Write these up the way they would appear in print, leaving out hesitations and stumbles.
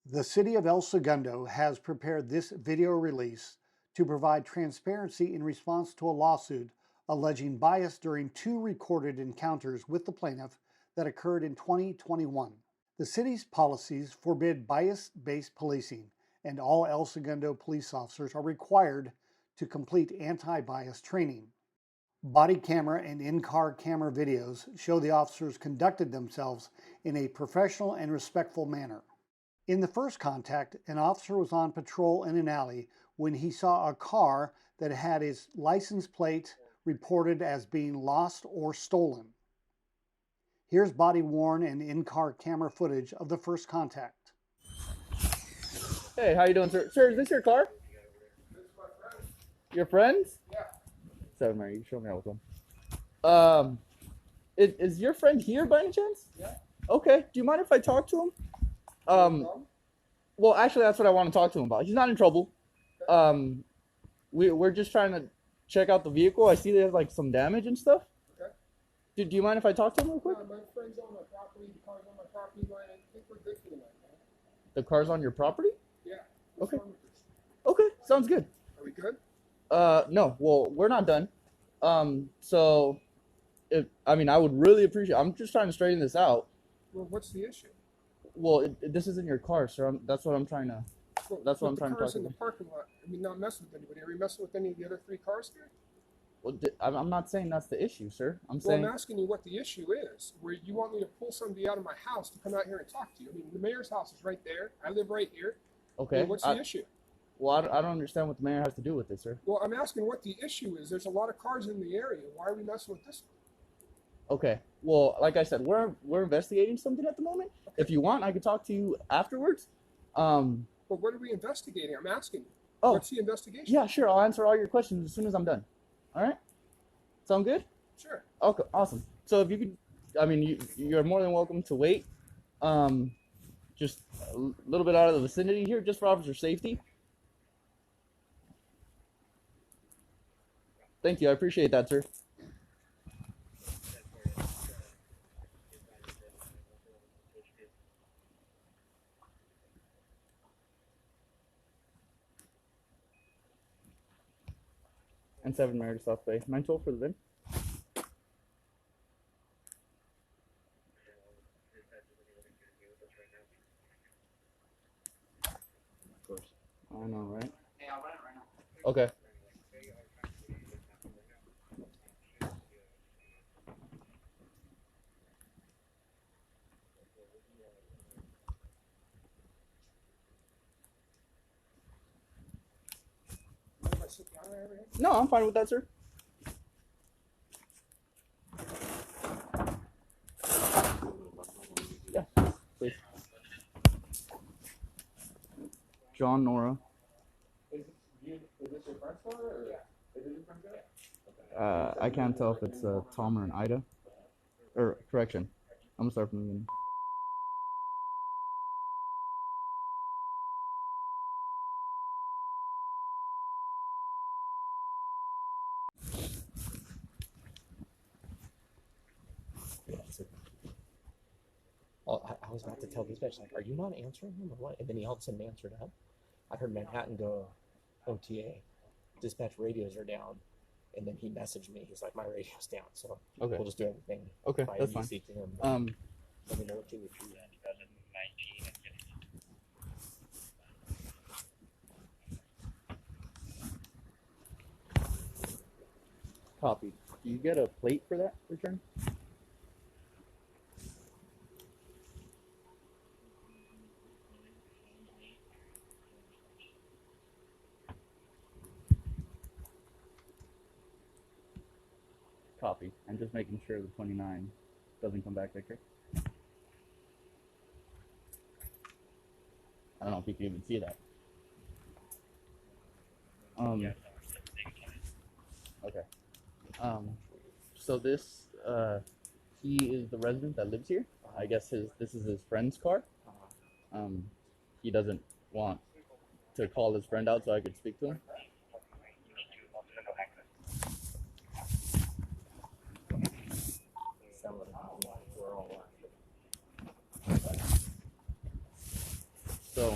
The City of El Segundo has prepared this video release to provide transparency in response to a lawsuit alleging bias during two recorded encounters with the plaintiff that occurred in 2021. The city's policies forbid bias-based policing, and all El Segundo police officers are required to complete anti-bias training. Body camera and in-car camera videos show the officers conducted themselves in a professional and respectful manner. In the first contact, an officer was on patrol in an alley when he saw a car that had its license plate reported as being lost or stolen. Here's body-worn and in-car camera footage of the first contact. Hey, how you doing, sir? Sir, is this your car? This is my friend. Your friends? Yeah. 7, Mary, you show me out with them. Is your friend here by any chance? Yeah. Okay. Do you mind if I talk to him? Well, actually, that's what I want to talk to him about. He's not in trouble. We're just trying to check out the vehicle. I see there's like some damage and stuff. Okay. Do you mind if I talk to him real quick? My friend's on my property. The car's on my property line. I think we're good for the night, man. The car's on your property? Yeah. Okay. Okay, sounds good. Are we good? No. Well, we're not done. So, I would really appreciate. I'm just trying to straighten this out. Well, what's the issue? Well, this isn't your car, sir. That's what I'm trying to. Well, That's what I'm trying to The car's talk in the about. parking lot. I mean, not messing with anybody. Are we messing with any of the other 3 cars here? Well, I'm not saying that's the issue, sir. I'm Well, saying. I'm asking you what the issue is. Where you want me to pull somebody out of my house to come out here and talk to you? I mean, the mayor's house is right there. I live right here. Okay. Well, what's the issue? Well, I don't understand what the mayor has to do with this, sir. Well, I'm asking what the issue is. There's a lot of cars in the area. Why are we messing with this one? Okay. Well, like I said, we're investigating something at the moment. Okay. If you want, I could talk to you afterwards. But what are we investigating? I'm asking you. Oh. What's the investigation? Yeah, sure. I'll answer all your questions as soon as I'm done. All right. Sound good? Sure. Okay. Awesome. So if you could, you're more than welcome to wait. Just a little bit out of the vicinity here, just for officer safety. Thank you. I appreciate that, sir. And 7 Meredith South Bay. 912 for the VIN. Of course. I know, right? Hey, I'll run it right now. Okay. Am I sitting down there over here? No, I'm fine with that, sir. Yeah, please. John Nora. Is this your friend's car? Or? Yeah. Is it your friend's car? I can't tell if it's Tom or an Ida. Or, correction. I'm gonna start from the beginning. Well, I was about to tell dispatch, like, are you not answering him or what? And then he all of a sudden answered up. I heard Manhattan go OTA. Dispatch radios are down. And then he messaged me. He's like, my radio's down. So Okay. we'll just do everything Okay, by that's fine. UC to him. Let me know what you would do. 2019. Copy. Do you get a plate for that return? Copy. I'm just making sure the 29 doesn't come back there. I don't know if you can even see that. Okay. So this, he is the resident that lives here. I guess this is his friend's car. He doesn't want to call his friend out so I could speak to him. So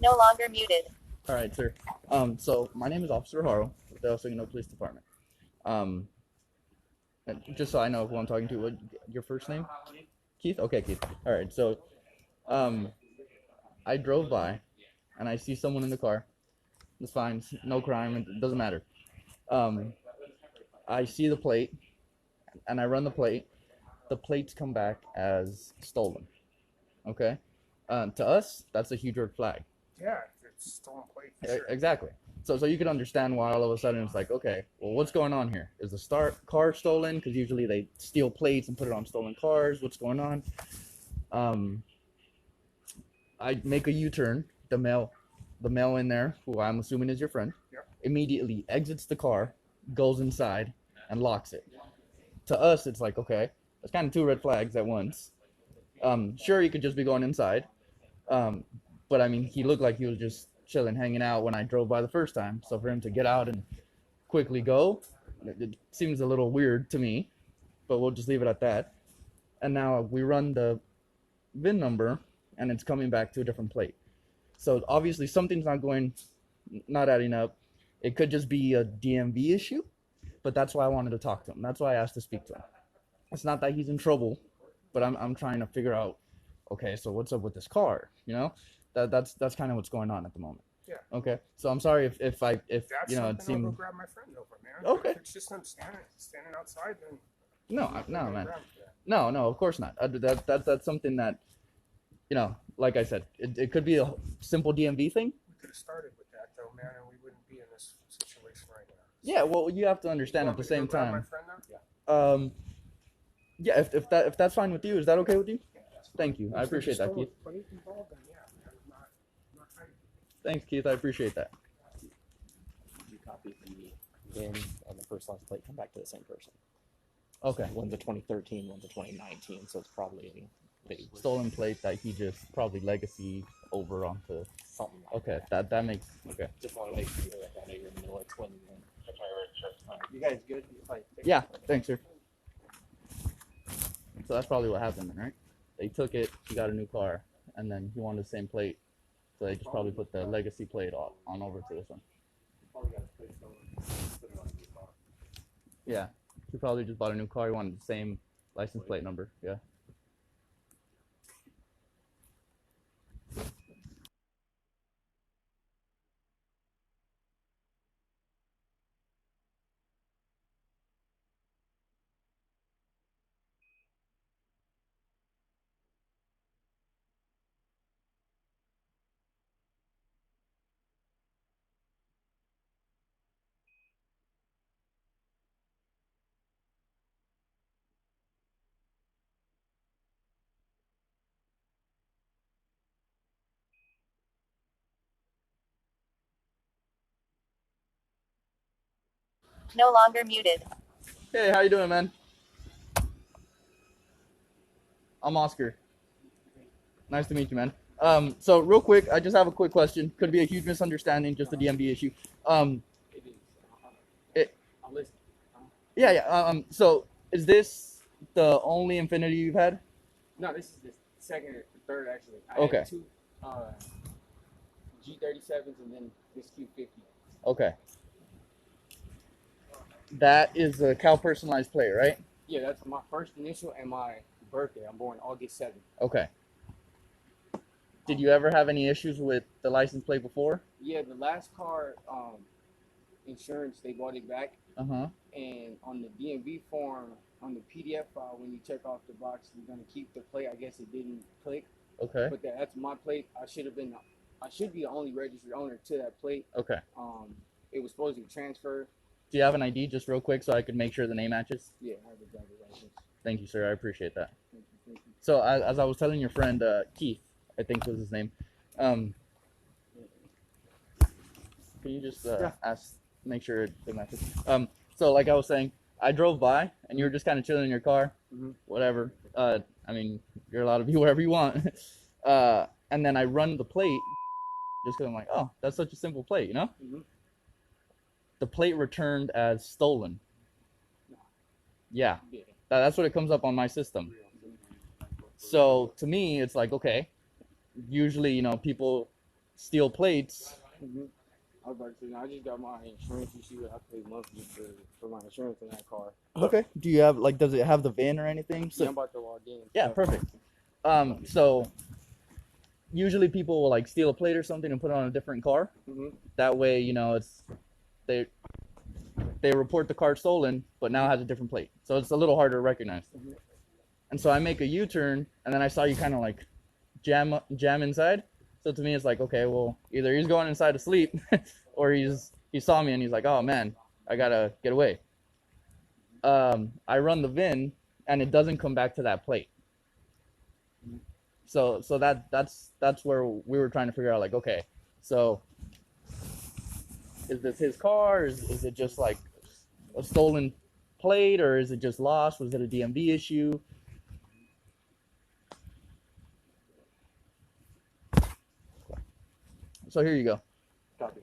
No longer muted. all right, sir. So my name is Officer Haro with the Segundo Police Department. Um, and just so I know who I'm talking to, what your first name? Keith. Okay, Keith. All right. So, I drove by, and I see someone in the car. It's fine. No crime. It doesn't matter. Um, I see the plate, and I run the plate. The plates come back as stolen. Okay. To us, that's a huge red flag. Yeah, it's stolen plate. For sure. Exactly. So you can understand why all of a sudden it's like, okay, well, what's going on here? Is the car stolen? Because usually they steal plates and put it on stolen cars. What's going on? I make a U-turn. The male in there, who I'm assuming is your friend, Yep. immediately exits the car, goes inside, and locks it. To us, it's like, okay, that's kind of two red flags at once. Sure, you could just be going inside, but I mean, he looked like he was just chilling, hanging out when I drove by the first time. So for him to get out and quickly go, it seems a little weird to me, but we'll just leave it at that. And now we run the VIN number, and it's coming back to a different plate. So obviously something's not adding up. It could just be a DMV issue, but that's why I wanted to talk to him. That's why I asked to speak to him. It's not that he's in trouble, but I'm trying to figure out, okay, so what's up with this car? You know, that's kind of what's going on at the moment. Yeah. Okay. So I'm sorry if That's you know, something it seemed I'll go grab my friend over, man. Okay. If it's just them standing outside, then no, I'll no, go man, grab it. no, of course not. That's something that, you know, like I said, it could be a simple DMV thing. We could have started with that though, man, and we wouldn't be in this situation right now. Yeah, well, you have to understand at the same My time. friend now? Yeah. Yeah, if that's fine with you, is that okay with you? Thank you. I If appreciate there's that, Keith. stolen plate involved, then yeah, man, I'm not trying to. Thanks, Keith. I appreciate that. You copy the VIN and the first license plate come back to the same person. Okay. One's a 2013, one's a 2019, so it's probably a big Stolen plate that he just probably legacy over onto. something like Okay, that makes okay. Just want to make sure that I know you're in the middle of explaining. You guys good? Yeah, thanks, sir. So that's probably what happened, then, right? They took it, he got a new car, and then he wanted the same plate, so they just probably put the legacy plate on over to this one. Yeah, he probably just bought a new car. He wanted the same license plate number. Yeah. No longer muted. Hey, how you doing, man? I'm Oscar. Nice to meet you, man. So real quick, I just have a quick question. Could be a huge misunderstanding, just a DMV issue. It, yeah, yeah. So is this the only Infinity you've had? No, this is the second or third actually. I Okay. had two G37s and then this Q50. Okay. That is a Cal personalized plate, right? Yeah, that's my first initial and my birthday. I'm born August 7th. Okay. Did you ever have any issues with the license plate before? Yeah, the last car insurance, they bought it back. Uh-huh. And on the DMV form, on the PDF file, when you check off the box, you're going to keep the plate. I guess it didn't click. Okay. But that's my plate. I should be the only registered owner to that plate. Okay. It was supposed to be transferred. Do you have an ID just real quick so I could make sure the name matches? Yeah, I have a driver's license. Thank you, sir. I appreciate that. Thank you. So as I was telling your friend, Keith, I think was his name, can you just make sure it matches? So like I was saying, I drove by and you were just kind of chilling in your car, whatever. I mean, you're allowed to be wherever you want. And then I run the plate just because I'm like, oh, that's such a simple plate, you know? The plate returned as stolen. Yeah, that's what it comes up on my system. So to me, it's like, okay, usually, people steal plates. I was about to say, I just got my insurance. You see what I pay monthly for my insurance in that car. Okay. Do you have, does it have the VIN or anything? So, Yeah, I'm about to log in. yeah, perfect. So usually people will steal a plate or something and put it on a different car. That way, it's they report the car stolen, but now has a different plate. So it's a little harder to recognize. And so I make a U-turn, and then I saw you kind of jam inside. So to me, it's like, okay, well, either he's going inside to sleep, or he saw me and he's like, oh man, I gotta get away. I run the VIN, and it doesn't come back to that plate. So that's where we were trying to figure out, okay, so is this his car? Is it just a stolen plate, or is it just lost? Was it a DMV issue? So here you go. Copy.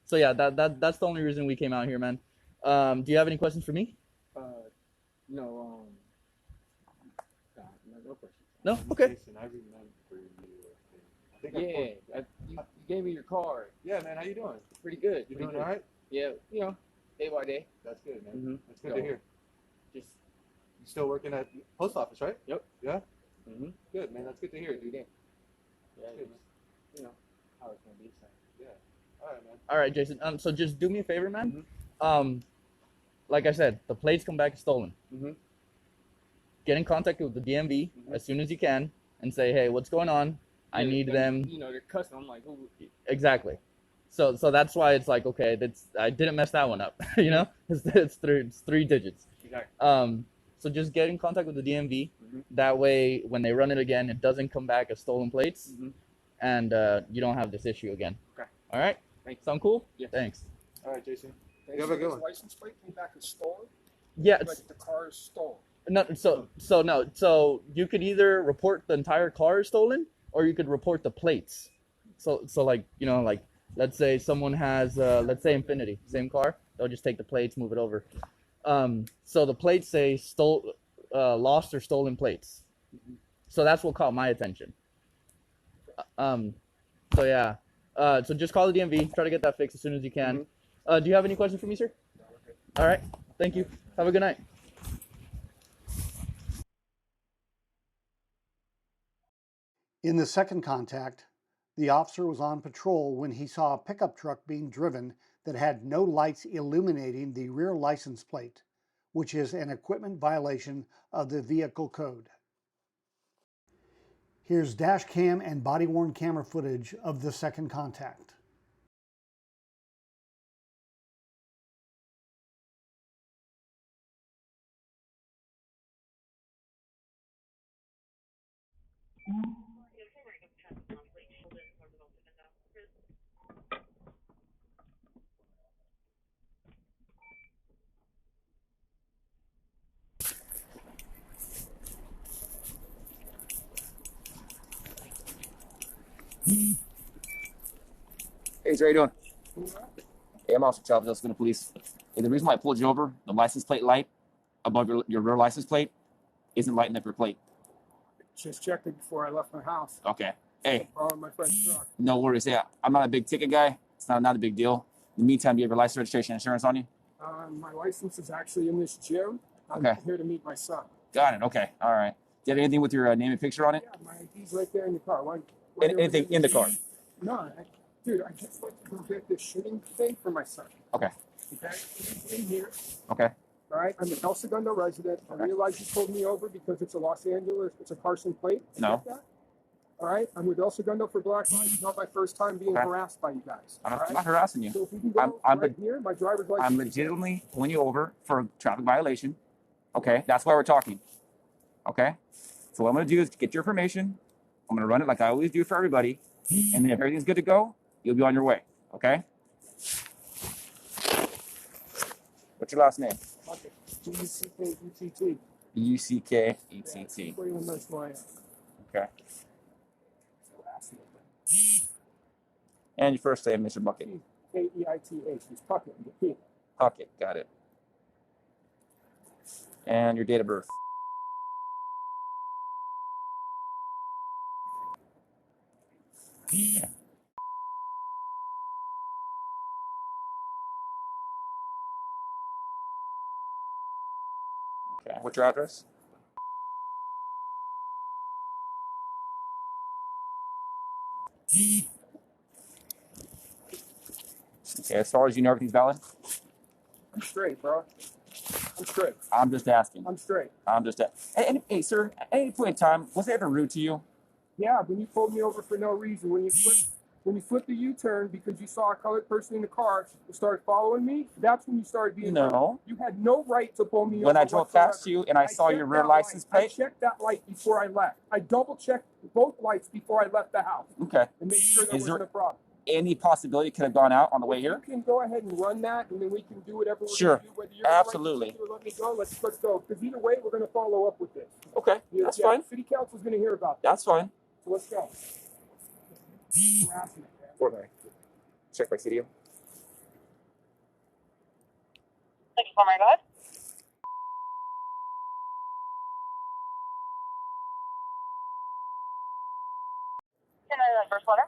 So yeah, that's the only reason we came out here, man. Do you have any questions for me? No, no questions. No? Okay. Jason, I remember you. I think Yeah, you gave me your card. Yeah, man. How you doing? Pretty good. You pretty doing good. all right? Yeah, day by day. That's good, man. That's good So, to hear. Just You still working at the post office, right? Yep. Yeah. mm-hmm. Good, man. That's good to hear, dude. Yeah, Good, just, how it's gonna be. So. Yeah. All right, man. All right, Jason. So just do me a favor, man. Like I said, the plates come back stolen. Get in contact with the DMV as soon as you can and say, hey, what's going on? I need them. They're custom. I'm like, who? Exactly. So that's why it's like, okay, I didn't mess that one up. It's three digits. Exactly. So just get in contact with the DMV. That way, when they run it again, it doesn't come back as stolen plates, and you don't have this issue again. Okay. All right. Thanks. Sound cool? Yeah. Thanks. All right, Jason. They You have a say good his one. license plate came back as stolen. Yeah. Like the car is stolen. No. So you could either report the entire car is stolen, or you could report the plates. So let's say someone has let's say Infinity, same car. They'll just take the plates, move it over. So the plates say lost or stolen plates. So that's what caught my attention. So yeah. So just call the DMV. Try to get that fixed as soon as you can. Do you have any questions for me, sir? All right. Thank you. Have a good night. In the second contact, the officer was on patrol when he saw a pickup truck being driven that had no lights illuminating the rear license plate, which is an equipment violation of the vehicle code. Here's dash cam and body-worn camera footage of the second contact. Hey, how you doing? Hey, I'm Officer Chavez, Segundo Police. Hey, the reason why I pulled you over, the license plate light above your rear license plate isn't lighting up your plate. Just checked it before I left my house. Okay. Hey, Borrowed my friend's truck. no worries. Yeah, I'm not a big ticket guy. It's not a big deal. In the meantime, do you have your license, registration, insurance on you? My license is actually in this gym. I'm Okay. here to meet my son. Got it. Okay. All right. Do you have anything with your name and picture on it? Yeah, my ID's right there in the car. Anything in the car? No, dude, I just went to go get this shooting thing for my son. Okay. Okay? He's in here. Okay. All right, I'm an El Segundo resident. I realize you pulled me over because it's a Los Angeles, it's a Carson plate. No. Get that? All right, I'm with El Segundo for Black Lives. It's not my first time being harassed by you guys. I'm all right? not harassing you. So if we can go right here, my driver's license. I'm legitimately pulling you over for a traffic violation. Okay, that's why we're talking. Okay, so what I'm gonna do is get your information. I'm gonna run it like I always do for everybody, and then if everything's good to go, you'll be on your way. Okay. What's your last name? Okay. UCK-ETT. UCK-ETT. Okay. And your first name, Mr. Bucket. Keith. He's Puckett. Keith. Puckett, got it. And your date of birth. Yeah. Okay. What's your address? Okay, as far as you know, everything's valid? I'm straight, bro. I'm straight. I'm just asking. I'm straight. Hey, sir, at any point in time, was it ever rude to you? Yeah, when you pulled me over for no reason, when you flipped the U-turn because you saw a colored person in the car and started following me, that's when you started being rude. No. You had no right to pull me over. When I drove past you and I saw your checked rear that license light. plate? I checked that light before I left. I double-checked both lights before I left the house. Okay. And made sure there Is wasn't there a problem. any possibility it could have gone out on the way here? You can go ahead and run that, and then we can do whatever we're Sure. going to do. Whether you're Absolutely. Right, let me go. Let's go. Because either way, we're going to follow up with this. Okay, that's fine. City Council's going to hear about that. That's fine. So let's go. Harassment, man. Fortnite. Check my video. Thank you for my God. Can I have the first letter?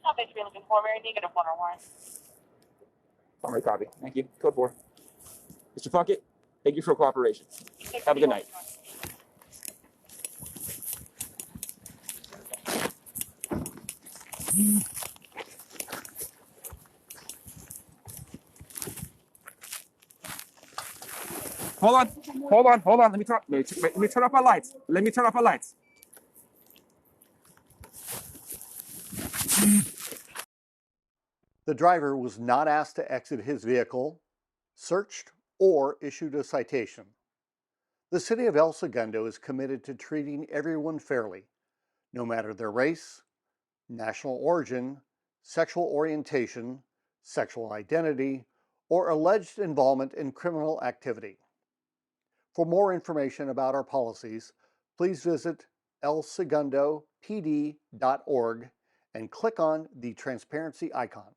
How big are you looking for, Mary? Negative 1 or 1? Summary copy. Thank you. Code 4. Mr. Puckett, thank you for your cooperation. Have a good night. Hold on. Let me turn off my lights. The driver was not asked to exit his vehicle, searched, or issued a citation. The city of El Segundo is committed to treating everyone fairly, no matter their race, national origin, sexual orientation, sexual identity, or alleged involvement in criminal activity. For more information about our policies, please visit elsegundopd.org and click on the transparency icon.